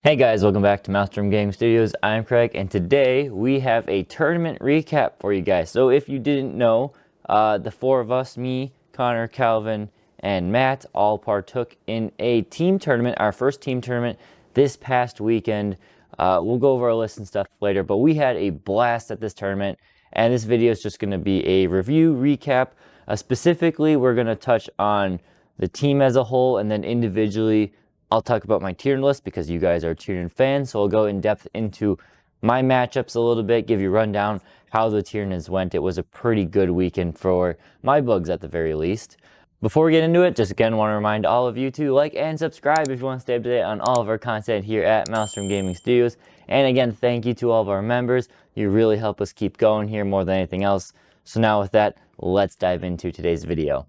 Hey guys, welcome back to Maelstrom Gaming Studios. I'm Craig, and today we have a tournament recap for you guys. So if you didn't know, the four of us, me, Connor, Calvin, and Matt, all partook in a team tournament, our first team tournament this past weekend. We'll go over our list and stuff later, but we had a blast at this tournament, and this video is just going to be a review recap. Specifically, we're going to touch on the team as a whole, and then individually I'll talk about my Tyranid list because you guys are Tyranid fans, so I'll go in depth into my matchups a little bit, give you a rundown how the Tyranids went. It was a pretty good weekend for my bugs at the very least. Before we get into it, just again want to remind all of you to like and subscribe if you want to stay up to date on all of our content here at Maelstrom Gaming Studios. And again, thank you to all of our members. You really help us keep going here more than anything else. So now with that, let's dive into today's video.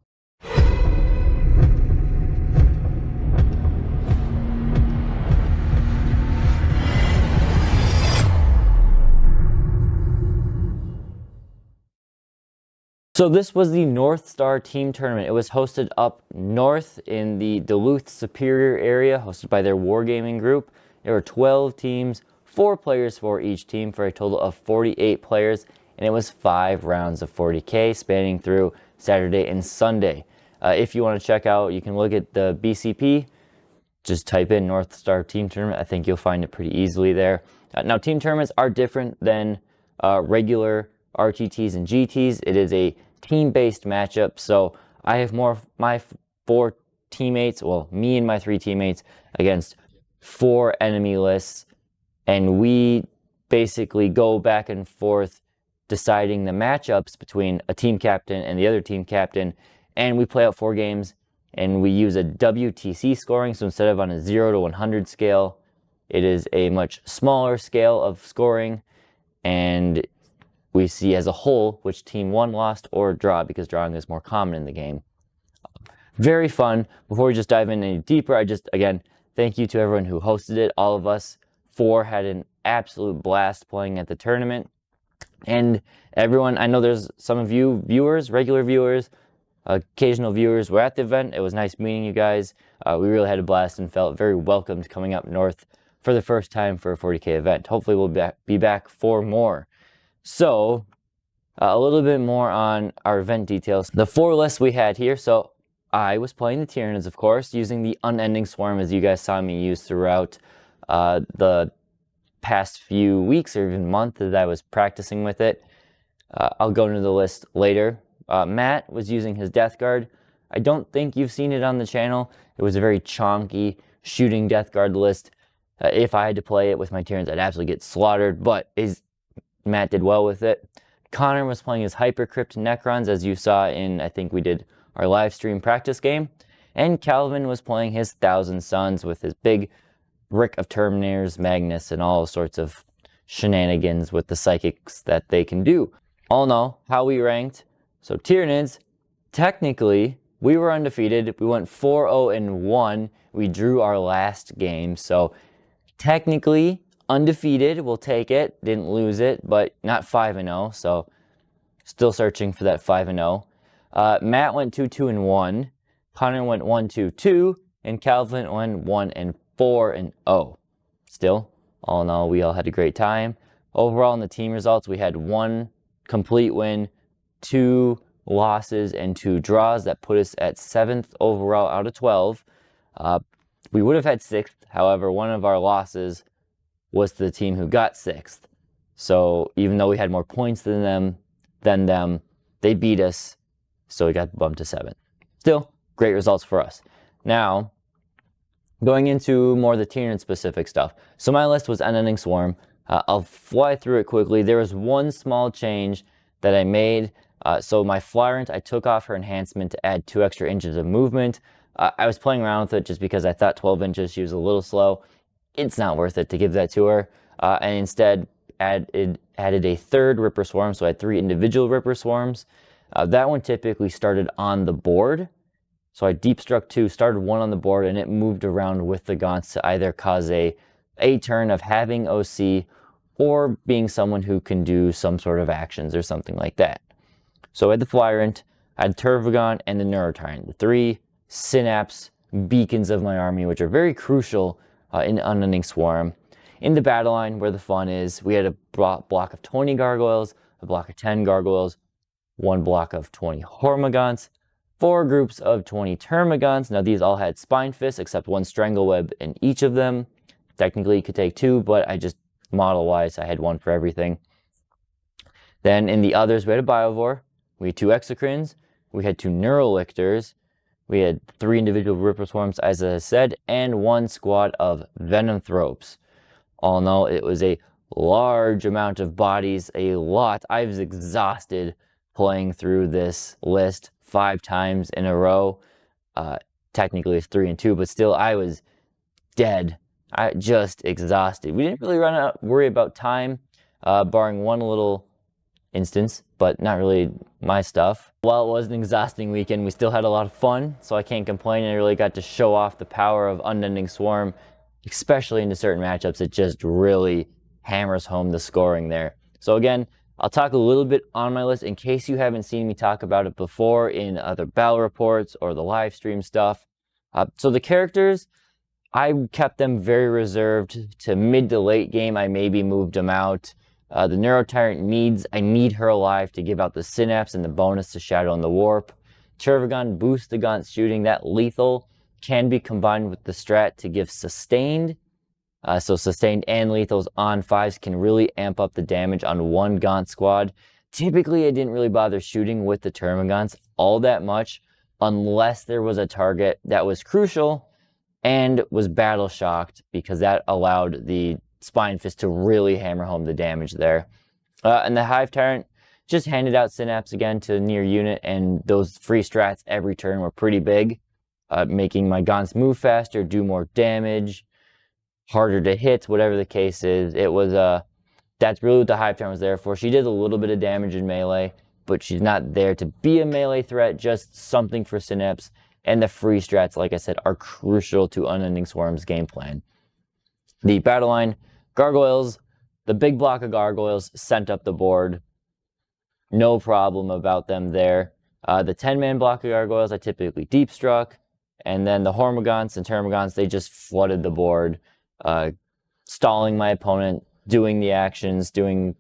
So this was the North Star Team Tournament. It was hosted up north in the Duluth Superior area, hosted by their Wargaming group. There were 12 teams, 4 players for each team for a total of 48 players, and it was 5 rounds of 40k spanning through Saturday and Sunday. If you want to check out, you can look at the BCP. Just type in North Star Team Tournament. I think you'll find it pretty easily there. Now, team tournaments are different than regular RTTs and GTs. It is a team-based matchup, so I have more of my 4 teammates, well, me and my 3 teammates against 4 enemy lists, and we basically go back and forth deciding the matchups between a team captain and the other team captain, and we play out 4 games, and we use a WTC scoring, so instead of on a 0 to 100 scale, it is a much smaller scale of scoring, and we see as a whole which team won, lost, or draw, because drawing is more common in the game. Very fun. Before we just dive in any deeper, again, thank you to everyone who hosted it. All of us 4 had an absolute blast playing at the tournament. And everyone, I know there's some of you viewers, regular viewers, occasional viewers were at the event. It was nice meeting you guys. We really had a blast and felt very welcomed coming up north for the first time for a 40k event. Hopefully we'll be back for more. So, a little bit more on our event details. The 4 lists we had here. So, I was playing the Tyranids, of course, using the Unending Swarm, as you guys saw me use throughout the past few weeks or even month as I was practicing with it. I'll go into the list later. Matt was using his Death Guard. I don't think you've seen it on the channel. It was a very chonky shooting Death Guard list. If I had to play it with my Tyranids, I'd absolutely get slaughtered, but Matt did well with it. Connor was playing his Hypercrypt Necrons, as you saw in, I think we did our live stream practice game. And Calvin was playing his Thousand Suns with his big Brick of Terminators, Magnus, and all sorts of shenanigans with the psychics that they can do. All in all, how we ranked. So Tyranids, technically, we were undefeated. We went 4-0-1. We drew our last game. So technically, undefeated, we'll take it. Didn't lose it, but not 5-0, so still searching for that 5-0. Matt went 2-2-1. Connor went 1-2-2, and Calvin went 1-4-0. Still, all in all, we all had a great time. Overall, in the team results, we had 1 complete win, 2 losses, and 2 draws. That put us at 7th overall out of 12. We would have had 6th, however, one of our losses was the team who got 6th. So even though we had more points than them, they beat us, so we got bumped to 7th. Still, great results for us. Now, going into more of the Tyranid specific stuff. So my list was Unending Swarm. I'll fly through it quickly. There was one small change that I made. So my Flyrant, I took off her enhancement to add 2 extra inches of movement. I was playing around with it just because I thought 12 inches, she was a little slow. It's not worth it to give that to her, and instead added a 3rd Ripper Swarm, so I had 3 individual Ripper Swarms. That one typically started on the board, so I deep struck 2, started 1 on the board, and it moved around with the Gaunts to either cause a turn of having OC or being someone who can do some sort of actions or something like that. So I had the Flyrant, I had Turvagon, and the Neurotyrant, the 3 Synapse beacons of my army, which are very crucial in Unending Swarm. In the battle line, where the fun is, we had a block of 20 gargoyles, a block of 10 gargoyles, one block of 20 Hormagaunts, 4 groups of 20 Termagants. Now these all had Spine Fists, except one Strangleweb in each of them. Technically you could take 2, but I just, model-wise, I had 1 for everything. Then in the others, we had a Biovore, we had 2 Exocrines, we had 2 Neurolictors, we had 3 individual Ripper Swarms, as I said, and 1 squad of Venomthropes. All in all, it was a large amount of bodies, a lot. I was exhausted playing through this list 5 times in a row. Technically it's 3 and 2, but still I was dead. I just exhausted. We didn't really worry about time, barring one little instance, but not really my stuff. While it was an exhausting weekend, we still had a lot of fun, so I can't complain. I really got to show off the power of Unending Swarm, especially into certain matchups. It just really hammers home the scoring there. So again, I'll talk a little bit on my list in case you haven't seen me talk about it before in other battle reports or the live stream stuff. So the characters, I kept them very reserved to mid to late game. I maybe moved them out. The Neurotyrant I need her alive to give out the Synapse and the bonus to Shadow and the Warp. Tervigon boosts the Gaunt's shooting. That lethal can be combined with the strat to give sustained. So sustained and lethals on 5s can really amp up the damage on one Gaunt squad. Typically, I didn't really bother shooting with the Termagants all that much unless there was a target that was crucial and was battle shocked, because that allowed the Spine Fist to really hammer home the damage there. And the Hive Tyrant just handed out Synapse again to near unit, and those free strats every turn were pretty big, making my Gaunts move faster, do more damage, harder to hit, whatever the case is. It was that's really what the Hive Tyrant was there for. She did a little bit of damage in melee, but she's not there to be a melee threat, just something for Synapse. And the free strats, like I said, are crucial to Unending Swarm's game plan. The battle line, Gargoyles, the big block of Gargoyles sent up the board. No problem about them there. The 10-man block of Gargoyles, I typically deep struck. And then the Hormagaunts and Termagants, they just flooded the board, stalling my opponent, doing the actions, getting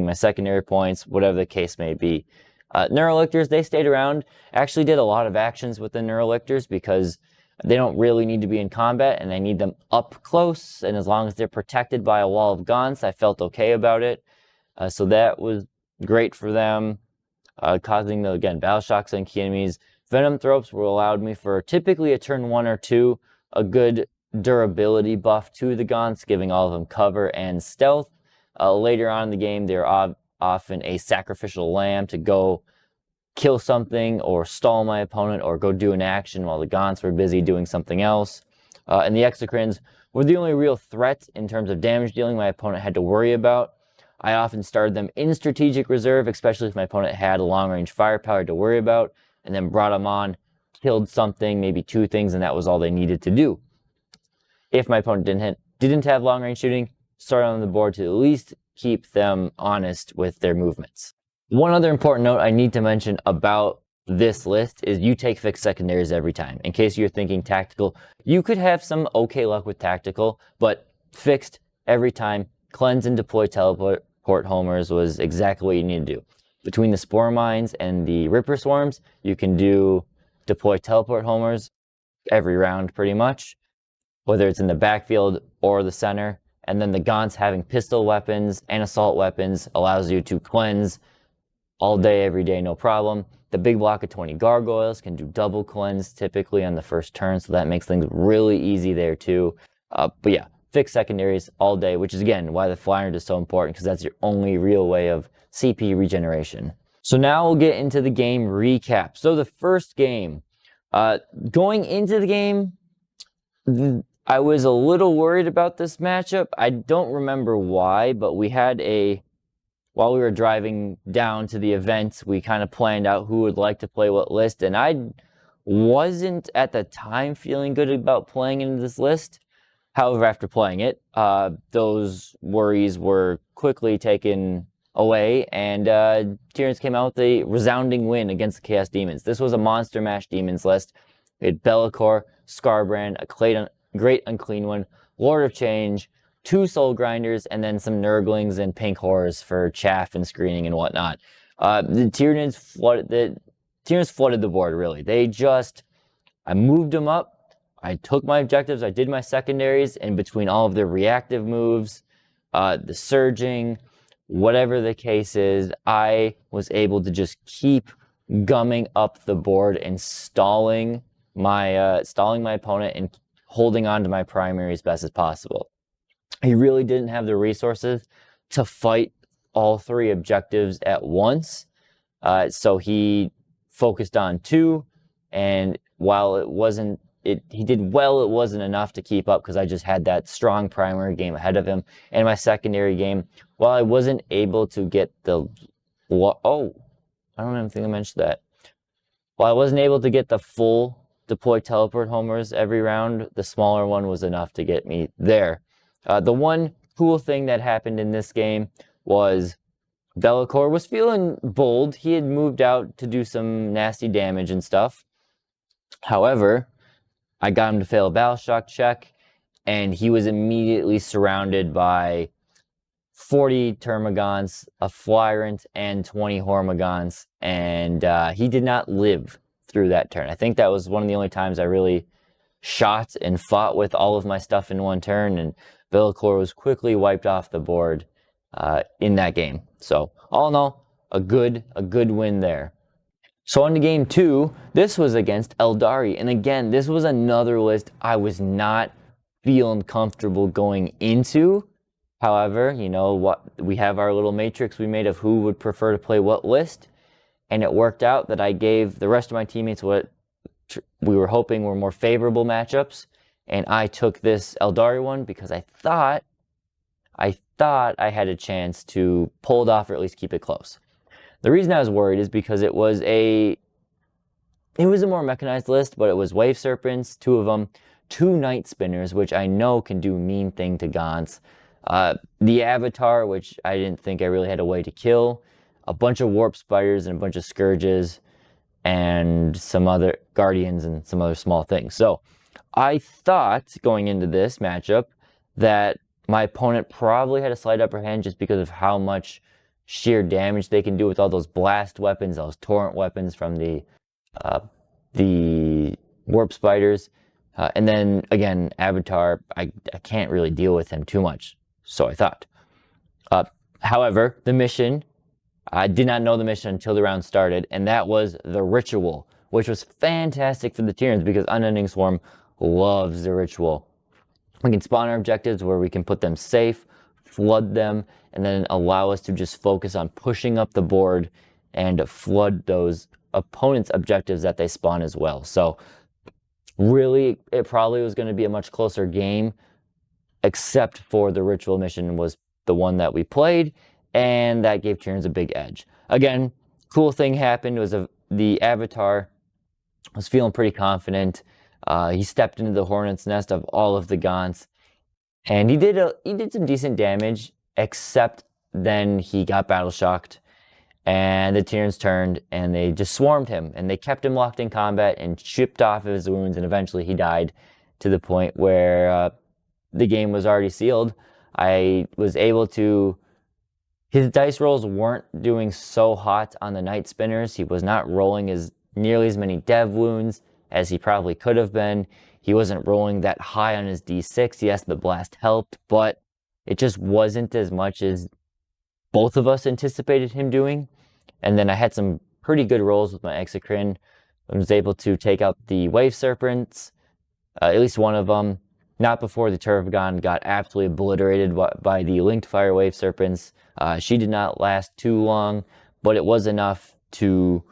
my secondary points, whatever the case may be. Neurolictors, they stayed around. Actually did a lot of actions with the Neurolictors because they don't really need to be in combat, and I need them up close. And as long as they're protected by a wall of Gaunts, I felt okay about it. So that was great for them, causing, again, battle shocks on key enemies. Venomthropes were allowed me for typically a turn 1 or 2, a good durability buff to the Gaunts, giving all of them cover and stealth. Later on in the game, they're often a sacrificial lamb to go kill something or stall my opponent or go do an action while the Gaunts were busy doing something else. And the Exocrines were the only real threat in terms of damage dealing my opponent had to worry about. I often started them in strategic reserve, especially if my opponent had a long-range firepower to worry about, and then brought them on, killed something, maybe 2 things, and that was all they needed to do. If my opponent didn't have long-range shooting, start on the board to at least keep them honest with their movements. One other important note I need to mention about this list is you take fixed secondaries every time. In case you're thinking tactical, you could have some okay luck with tactical, but fixed every time. Cleanse and deploy teleport homers was exactly what you need to do. Between the Spore Mines and the Ripper Swarms, you can do deploy teleport homers every round pretty much, whether it's in the backfield or the center. And then the Gaunts having pistol weapons and assault weapons allows you to cleanse all day, every day, no problem. The big block of 20 Gargoyles can do double cleanse typically on the first turn, so that makes things really easy there too. But yeah, fixed secondaries all day, which is again why the Flyrant is so important, because that's your only real way of CP regeneration. So now we'll get into the game recap. So the first game, going into the game, I was a little worried about this matchup. I don't remember why, but while we were driving down to the event, we kind of planned out who would like to play what list, and I wasn't at the time feeling good about playing into this list. However, after playing it, those worries were quickly taken away, and Tyranids came out with a resounding win against the Chaos Demons. This was a Monster Mash Demons list. We had Be'lakor, Skarbrand, a Great Unclean One, Lord of Change, 2 Soul Grinders, and then some Nurglings and Pink Horrors for chaff and screening and whatnot. The Tyranids flooded the board, really. I moved them up, I took my objectives, I did my secondaries, and between all of the reactive moves, the surging, whatever the case is, I was able to just keep gumming up the board and stalling my opponent and holding on to my primary as best as possible. He really didn't have the resources to fight all 3 objectives at once, so he focused on 2, and while he did well, it wasn't enough to keep up because I just had that strong primary game ahead of him. And my secondary game, while I wasn't able to get the... Oh, I don't even think I mentioned that. While I wasn't able to get the full deploy teleport homers every round, the smaller one was enough to get me there. The one cool thing that happened in this game was Be'lakor was feeling bold. He had moved out to do some nasty damage and stuff. However, I got him to fail a battle shock check, and he was immediately surrounded by 40 Termagants, a Flyrant, and 20 Hormagaunts, and he did not live through that turn. I think that was one of the only times I really shot and fought with all of my stuff in one turn, and Be'lakor was quickly wiped off the board in that game. So, all in all, a good win there. So on to game 2, this was against Eldari, and again, this was another list I was not feeling comfortable going into. However, you know what, we have our little matrix we made of who would prefer to play what list, and it worked out that I gave the rest of my teammates what we were hoping were more favorable matchups, and I took this Eldari one because I thought I had a chance to pull it off or at least keep it close. The reason I was worried is because it was a more mechanized list, but it was Wave Serpents, 2 of them, 2 Night Spinners, which I know can do mean thing to Gaunts, the Avatar, which I didn't think I really had a way to kill, a bunch of Warp Spiders and a bunch of Scourges, and some other Guardians and some other small things. So I thought going into this matchup that my opponent probably had a slight upper hand just because of how much sheer damage they can do with all those blast weapons, those torrent weapons from the Warp Spiders. And then, again, Avatar, I can't really deal with him too much, so I thought. However, the mission, I did not know the mission until the round started, and that was the Ritual, which was fantastic for the Tyranids because Unending Swarm loves the Ritual. We can spawn our objectives where we can put them safe, flood them, and then allow us to just focus on pushing up the board and flood those opponents' objectives that they spawn as well. So really, it probably was going to be a much closer game, except for the Ritual mission was the one that we played, and that gave Tyranids a big edge. Again, cool thing happened was the Avatar was feeling pretty confident. He stepped into the Hornet's Nest of all of the Gaunts, and he did some decent damage, except then he got battle shocked, and the Tyranids turned, and they just swarmed him, and they kept him locked in combat and chipped off of his wounds, and eventually he died to the point where the game was already sealed. I was able to... His dice rolls weren't doing so hot on the Night Spinners. He was not rolling nearly as many dev wounds as he probably could have been. He wasn't rolling that high on his d6. Yes, the blast helped, but it just wasn't as much as both of us anticipated him doing. And then I had some pretty good rolls with my Exocrine. I was able to take out the Wave Serpents, at least one of them, not before the Turfgon got absolutely obliterated by the Linked Fire Wave Serpents. She did not last too long, but it was enough to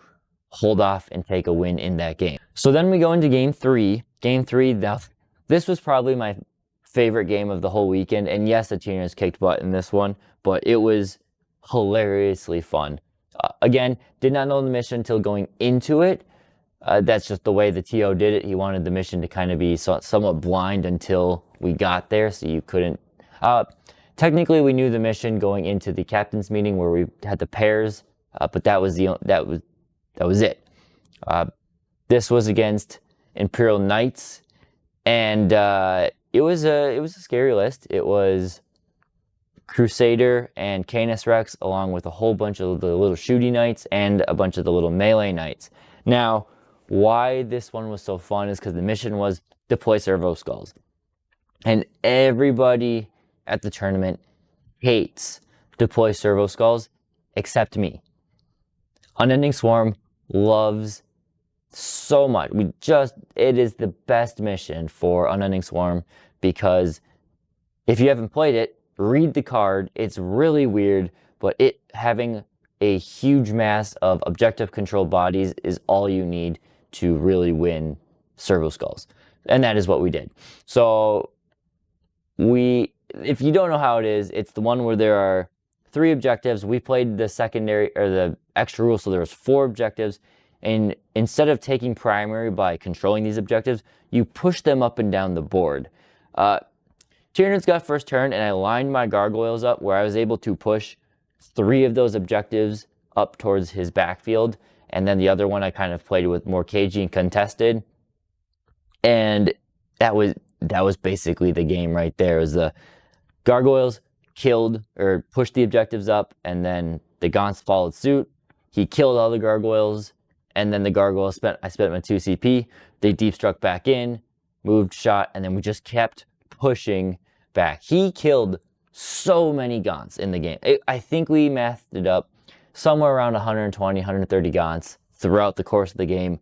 hold off and take a win in that game. So then we go into game 3. Game 3, now, this was probably my favorite game of the whole weekend, and yes, the Tyranids kicked butt in this one, but it was hilariously fun. Again, did not know the mission until going into it. That's just the way the TO did it. He wanted the mission to kind of be somewhat blind until we got there, so you couldn't... technically, we knew the mission going into the captain's meeting where we had the pairs, but that was it. This was against Imperial Knights, and it was a scary list. It was Crusader and Canis Rex, along with a whole bunch of the little shooty knights and a bunch of the little melee knights. Now, why this one was so fun is because the mission was deploy servo skulls. And everybody at the tournament hates deploy servo skulls except me. Unending Swarm loves so much. It is the best mission for Unending Swarm because if you haven't played it, read the card. It's really weird, but it having a huge mass of objective control bodies is all you need to really win servo skulls. And that is what we did. So if you don't know how it is, it's the one where there are 3 objectives. We played the secondary or the extra rule, so there was 4 objectives. And instead of taking primary by controlling these objectives, you push them up and down the board. Tyranids got first turn, and I lined my gargoyles up where I was able to push 3 of those objectives up towards his backfield, and then the other one I kind of played with more cagey and contested. And that was basically the game right there. It was the gargoyles killed or pushed the objectives up, and then the Gaunts followed suit. He killed all the gargoyles, and then the gargoyles I spent my 2 CP. They deep struck back in, moved, shot, and then we just kept pushing back. He killed so many Gaunts in the game. I think we mathed it up somewhere around 120, 130 Gaunts throughout the course of the game.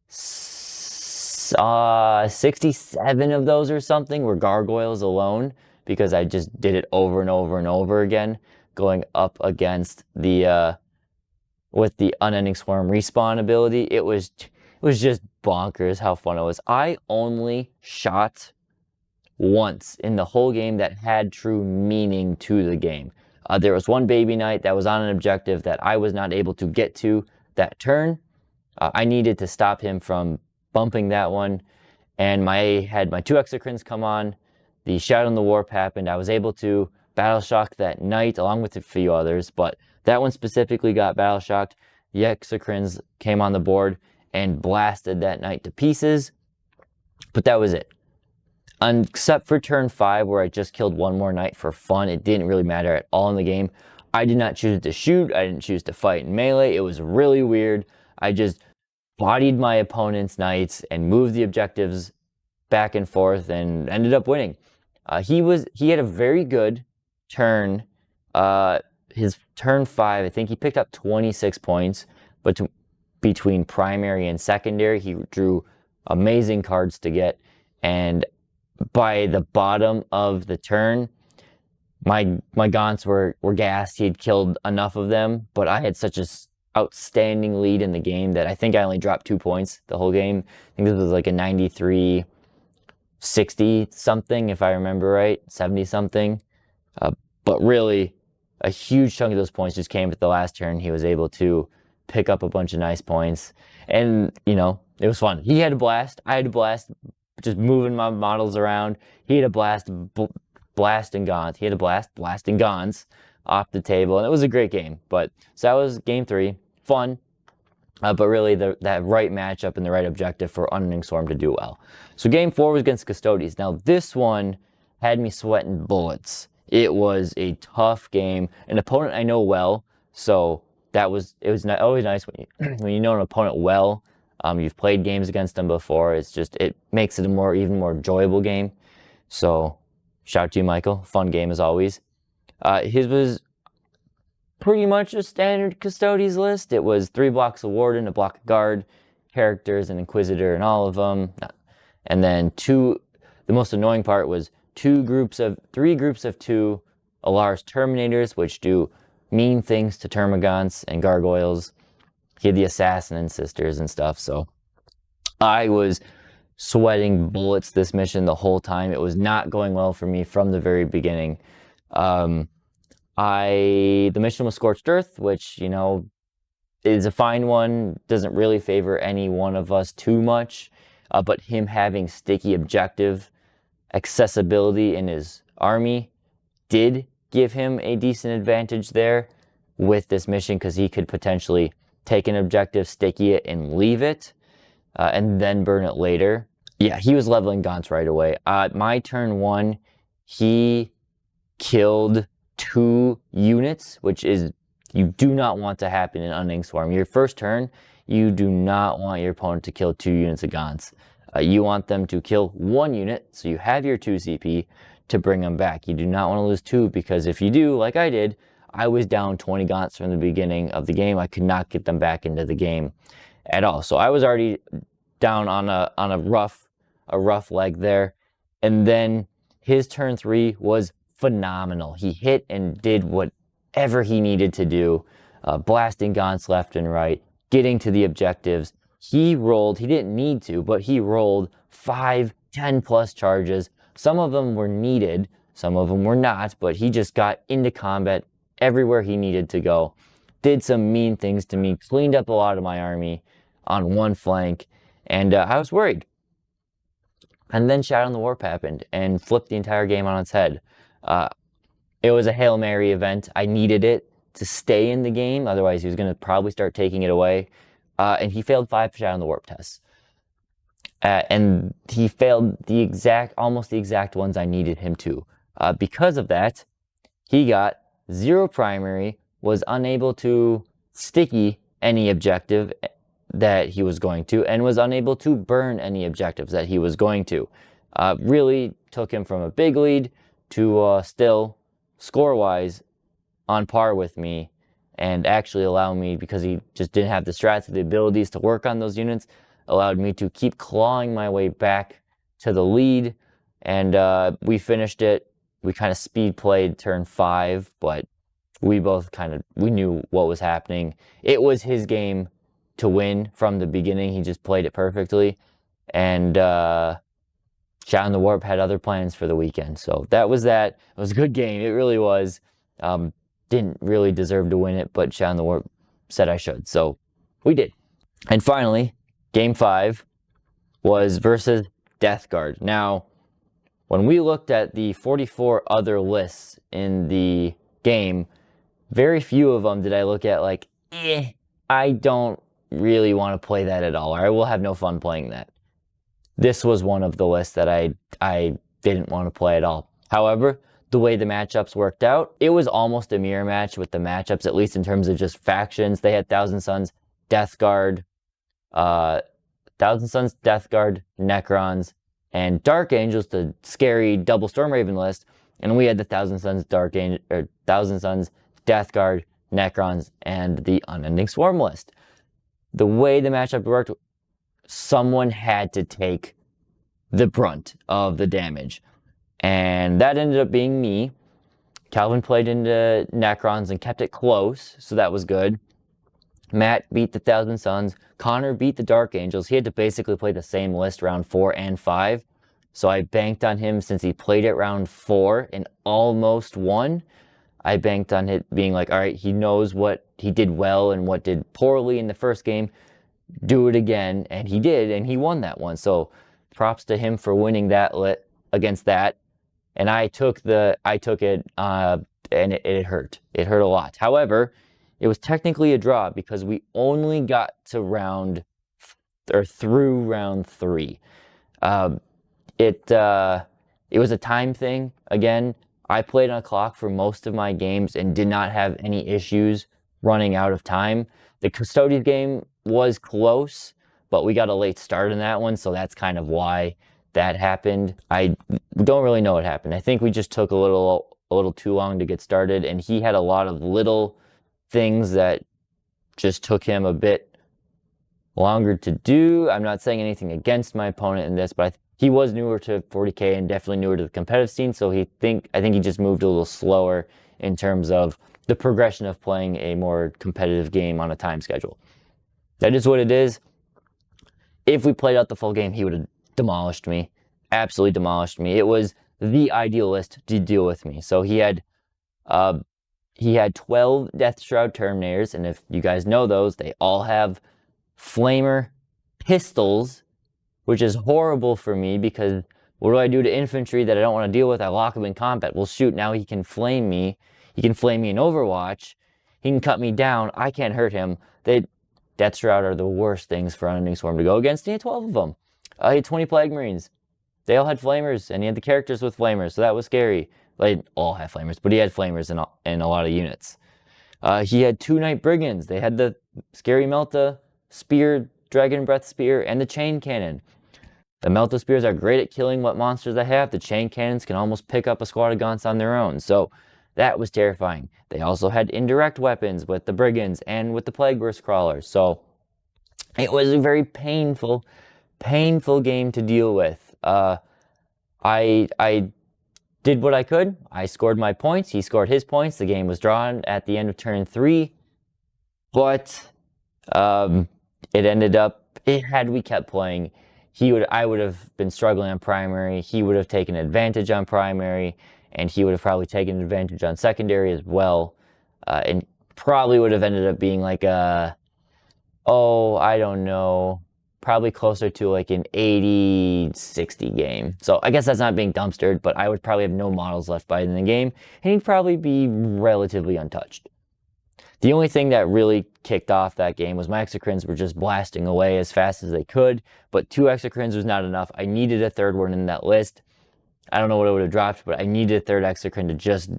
67 of those or something were gargoyles alone because I just did it over and over and over again, going up against the with the Unending Swarm respawn ability. It was just bonkers how fun it was. I only shot once in the whole game that had true meaning to the game. There was one baby knight that was on an objective that I was not able to get to that turn. I needed to stop him from bumping that one, and I had my 2 exocrines come on. The Shadow in the Warp happened. I was able to battle shock that knight along with a few others, but that one specifically got battle shocked. The exocrines came on the board and blasted that knight to pieces, but that was it. Except for turn 5 where I just killed one more knight for fun. It didn't really matter at all in the game. I did not choose to shoot. I didn't choose to fight in melee. It was really weird. I just bodied my opponent's knights and moved the objectives back and forth and ended up winning. He had a very good turn. His turn 5, I think he picked up 26 points, but between primary and secondary, he drew amazing cards to get, and by the bottom of the turn, my Gaunts were gassed. He had killed enough of them, but I had such a outstanding lead in the game that I think I only dropped 2 points the whole game. I think this was like a 93-60 something, if I remember right, 70 something. But really, a huge chunk of those points just came at the last turn. He was able to pick up a bunch of nice points, and you know, it was fun. He had a blast. I had a blast just moving my models around. He had a blast blasting Gaunts. He had a blast blasting Gaunts off the table, and it was a great game. But so that was game 3, fun, but really that right matchup and the right objective for Unending Swarm to do well. So game 4 was against Custodes. Now this one had me sweating bullets. It was a tough game, an opponent I know well, so it was always nice when you know an opponent well. You've played games against them before. It makes it a even more enjoyable game. So shout out to you, Michael. Fun game as always. His was pretty much a standard Custodes list. It was 3 blocks of Warden, a block of Guard, characters, an Inquisitor, and all of them. And then the most annoying part was 3 groups of 2 Alar's Terminators, which do mean things to Termagants and Gargoyles. He had the Assassin and Sisters and stuff, so I was sweating bullets this mission the whole time. It was not going well for me from the very beginning. The mission was Scorched Earth, which, you know, is a fine one. Doesn't really favor any one of us too much, but him having sticky objective accessibility in his army did give him a decent advantage there with this mission, because he could potentially take an objective, sticky it, and leave it, and then burn it later. Yeah, he was leveling Gaunts right away. My turn 1, he killed 2 units, which is, you do not want to happen in Unending Swarm. Your first turn, you do not want your opponent to kill 2 units of Gaunts. You want them to kill 1 unit, so you have your 2 CP to bring them back. You do not want to lose 2, because if you do, like I did, I was down 20 Gaunts from the beginning of the game. I could not get them back into the game at all. So I was already down on a rough leg there. And then his turn 3 was phenomenal. He hit and did whatever he needed to do, blasting Gaunts left and right, getting to the objectives. He didn't need to, but he rolled 5, 10 plus charges. Some of them were needed, some of them were not, but he just got into combat everywhere he needed to go. Did some mean things to me, cleaned up a lot of my army on one flank, and I was worried. And then Shadow in the Warp happened and flipped the entire game on its head. It was a Hail Mary event. I needed it to stay in the game, otherwise he was going to probably start taking it away. And he failed 5 Shadow in the Warp tests. And he failed almost the exact ones I needed him to. Because of that, he got 0 primary, was unable to sticky any objective that he was going to, and was unable to burn any objectives that he was going to. Really took him from a big lead to still, score-wise, on par with me, and actually allowed me, because he just didn't have the strats or the abilities to work on those units, allowed me to keep clawing my way back to the lead, and we finished it. We kind of speed played turn 5, but we both we knew what was happening. It was his game to win from the beginning. He just played it perfectly, and Shadow in the Warp had other plans for the weekend. So that was that. It was a good game. It really was. Didn't really deserve to win it, but Shadow in the Warp said I should, so we did. And finally, Game 5 was versus Death Guard. Now, when we looked at the 44 other lists in the game, very few of them did I look at like, I don't really want to play that at all, or I will have no fun playing that. This was one of the lists that I didn't want to play at all. However, the way the matchups worked out, it was almost a mirror match with the matchups, at least in terms of just factions. They had Thousand Sons, Death Guard, Thousand Sons, Death Guard, Necrons, and Dark Angels, the scary double Stormraven list. And we had the Thousand Sons, Thousand Sons, Death Guard, Necrons, and the Unending Swarm list. The way the matchup worked, someone had to take the brunt of the damage. And that ended up being me. Calvin played into Necrons and kept it close, so that was good. Matt beat the Thousand Sons. Connor beat the Dark Angels. He had to basically play the same list round 4 and 5. So I banked on him since he played it round 4 and almost won. I banked on it being like, all right, he knows what he did well and what did poorly in the first game. Do it again. And he did, and he won that one. So props to him for winning that against that. And I took it, and it hurt. It hurt a lot. However, it was technically a draw because we only got to through round 3. It was a time thing. Again, I played on a clock for most of my games and did not have any issues running out of time. The Custodian game was close, but we got a late start in that one, so that's kind of why that happened. I don't really know what happened. I think we just took a little too long to get started, and he had a lot of little things that just took him a bit longer to do. I'm not saying anything against my opponent in this, but he was newer to 40k and definitely newer to the competitive scene, so I think he just moved a little slower in terms of the progression of playing a more competitive game on a time schedule. That is what it is. If we played out the full game, he would have demolished me. Absolutely demolished me. It was the ideal list to deal with me. So he had 12 Death Shroud Terminators, and if you guys know those, they all have Flamer pistols, which is horrible for me because what do I do to infantry that I don't want to deal with? I lock him in combat. Well, shoot, now he can flame me. He can flame me in Overwatch. He can cut me down. I can't hurt him. Death Shroud are the worst things for Unending Swarm to go against, and he had 12 of them. He had 20 Plague Marines. They all had flamers, and he had the characters with flamers, so that was scary. They all had flamers, but he had flamers in a lot of units. He had 2 Knight Brigands. They had the Scary Melta Spear, Dragon Breath Spear, and the Chain Cannon. The Melta Spears are great at killing what monsters they have. The Chain Cannons can almost pick up a squad of Gaunts on their own, so that was terrifying. They also had indirect weapons with the Brigands and with the Plague Burst Crawlers, so it was a very painful game to deal with. I did what I could. I scored my points. He scored his points. The game was drawn at the end of turn 3. But it ended up, had we kept playing, I would have been struggling on primary. He would have taken advantage on primary, and he would have probably taken advantage on secondary as well. And probably would have ended up being like I don't know, probably closer to like an 80-60 game. So I guess that's not being dumpstered, but I would probably have no models left by in the game, and he'd probably be relatively untouched. The only thing that really kicked off that game was my Exocrines were just blasting away as fast as they could, but 2 Exocrines was not enough. I needed a third one in that list. I don't know what it would have dropped, but I needed a third Exocrine to just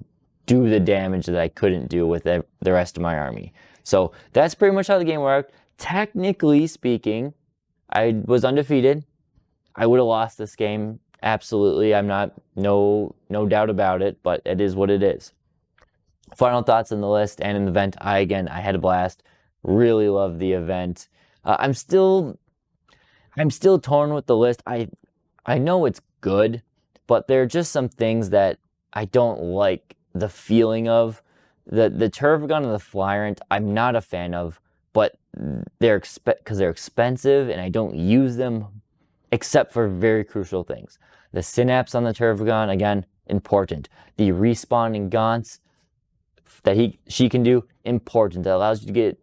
do the damage that I couldn't do with the rest of my army. So that's pretty much how the game worked. Technically speaking, I was undefeated. I would have lost this game, absolutely. I'm not, no doubt about it, but it is what it is. Final thoughts on the list and in the event. I had a blast. Really loved the event. I'm still torn with the list. I know it's good, but there are just some things that I don't like the feeling of. The Turfgun and the Flyrant, I'm not a fan of, but because they're expensive and I don't use them except for very crucial things. The Synapse on the Turfgun, again, important. The respawning Gaunts that she can do, important. That allows you to get,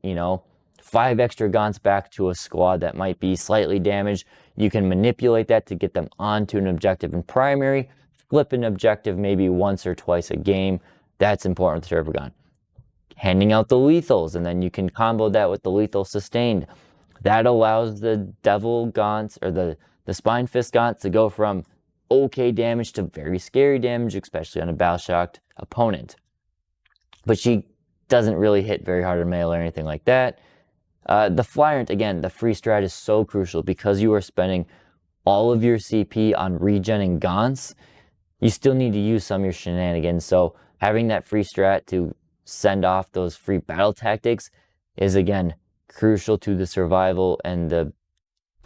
5 extra Gaunts back to a squad that might be slightly damaged. You can manipulate that to get them onto an objective in primary, flip an objective maybe once or twice a game. That's important with Turfgun. Handing out the lethals, and then you can combo that with the lethal sustained. That allows the Devil Gaunts, or the Spine Fist Gaunts, to go from okay damage to very scary damage, especially on a battle-shocked opponent. But she doesn't really hit very hard on melee or anything like that. The Flyrant, again, the free strat is so crucial because you are spending all of your CP on regenning Gaunts. You still need to use some of your shenanigans, so having that free strat to send off those free battle tactics is, again, crucial to the survival and the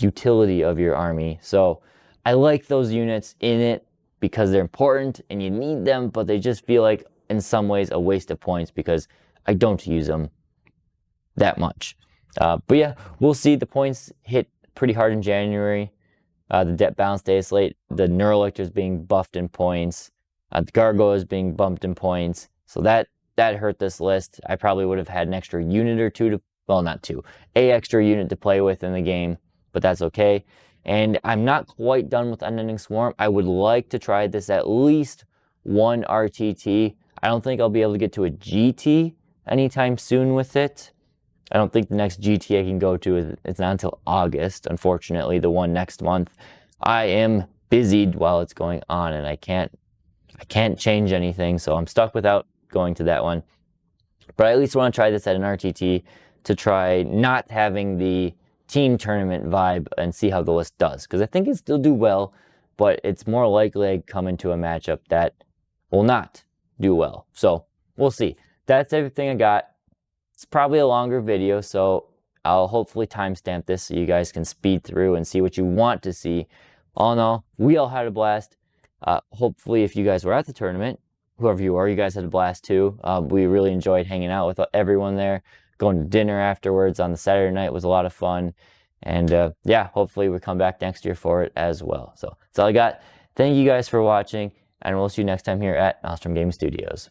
utility of your army. So I like those units in it because they're important and you need them, but they just feel like in some ways a waste of points because I don't use them that much. But yeah, we'll see. The points hit pretty hard in January. The debt balance stays late. The Neurolictor is being buffed in points. The Gargoyle is being bumped in points. So that hurt this list. I probably would have had an extra unit or two a extra unit to play with in the game, but that's okay. And I'm not quite done with Unending Swarm. I would like to try this at least one RTT. I don't think I'll be able to get to a GT anytime soon with it. I don't think the next GT I can go to it's not until August, unfortunately, the one next month. I am busied while it's going on, and I can't change anything, so I'm stuck without going to that one. But I at least want to try this at an RTT to try not having the team tournament vibe and see how the list does. Because I think it still do well, but it's more likely I come into a matchup that will not do well. So we'll see. That's everything I got. It's probably a longer video, so I'll hopefully timestamp this so you guys can speed through and see what you want to see. All in all, we all had a blast. Hopefully, if you guys were at the tournament, whoever you are, you guys had a blast too. We really enjoyed hanging out with everyone there. Going to dinner afterwards on the Saturday night was a lot of fun. And yeah, hopefully we come back next year for it as well. So that's all I got. Thank you guys for watching, and we'll see you next time here at Nostrum Gaming Studios.